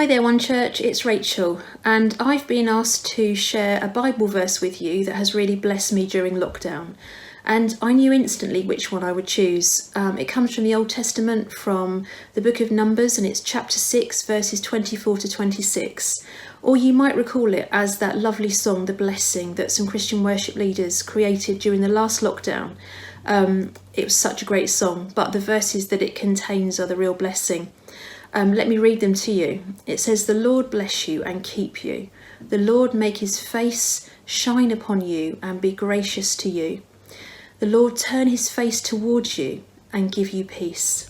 Hi there, One Church, it's Rachel, and I've been asked to share a Bible verse with you that has really blessed me during lockdown. And I knew instantly which one I would choose. It comes from the Old Testament, from the book of Numbers, and it's chapter 6, verses 24 to 26. Or you might recall it as that lovely song, The Blessing, that some Christian worship leaders created during the last lockdown. It was such a great song, but the verses that it contains are the real blessing. Let me read them to you. It says, "The Lord bless you and keep you. The Lord make his face shine upon you and be gracious to you. The Lord turn his face towards you and give you peace."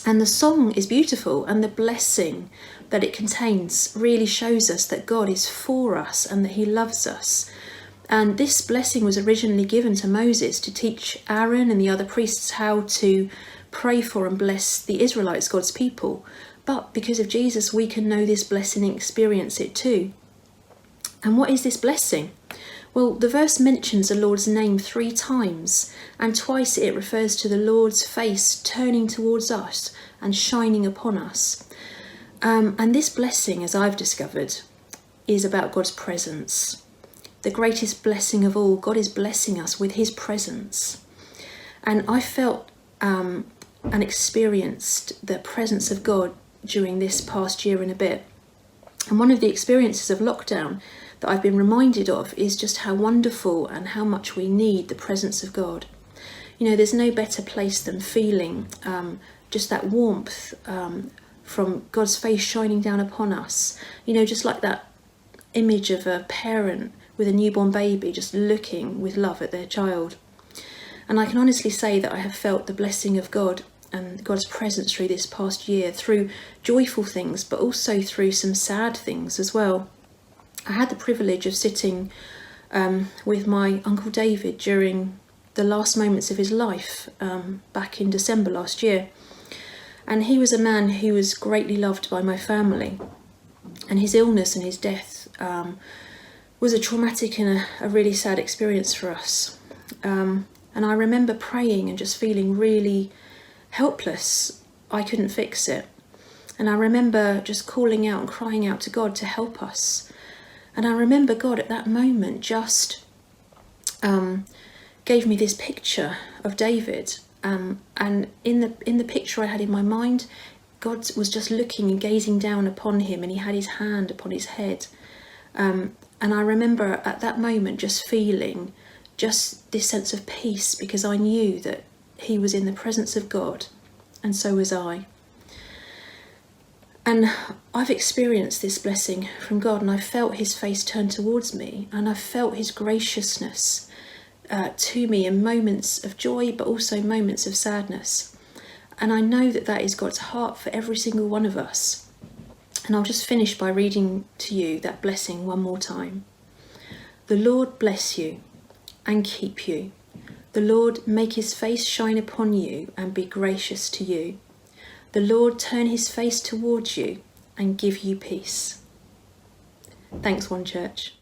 And the song is beautiful, and the blessing that it contains really shows us that God is for us and that he loves us. And this blessing was originally given to Moses to teach Aaron and the other priests how to pray for and bless the Israelites, God's people. But because of Jesus, we can know this blessing and experience it too. And what is this blessing? Well, the verse mentions the Lord's name 3 times, and twice it refers to the Lord's face turning towards us and shining upon us. And this blessing, as I've discovered, is about God's presence. The greatest blessing of all, God is blessing us with his presence. And I felt and experienced the presence of God during this past year and a bit. And one of the experiences of lockdown that I've been reminded of is just how wonderful and how much we need the presence of God. You know, there's no better place than feeling just that warmth from God's face shining down upon us. You know, just like that image of a parent with a newborn baby just looking with love at their child. And I can honestly say that I have felt the blessing of God and God's presence through this past year, through joyful things, but also through some sad things as well. I had the privilege of sitting with my Uncle David during the last moments of his life back in December last year. And he was a man who was greatly loved by my family. And his illness and his death was a traumatic and a really sad experience for us. And I remember praying and just feeling really helpless. I couldn't fix it. And I remember just calling out and crying out to God to help us. And I remember God at that moment just gave me this picture of David. And in the picture I had in my mind, God was just looking and gazing down upon him, and he had his hand upon his head. And I remember at that moment just feeling just this sense of peace, because I knew that he was in the presence of God, and so was I. And I've experienced this blessing from God, and I've felt his face turn towards me, and I've felt his graciousness to me in moments of joy, but also moments of sadness. And I know that that is God's heart for every single one of us. And I'll just finish by reading to you that blessing one more time. "The Lord bless you and keep you. The Lord make his face shine upon you and be gracious to you. The Lord turn his face towards you and give you peace." Thanks, One Church.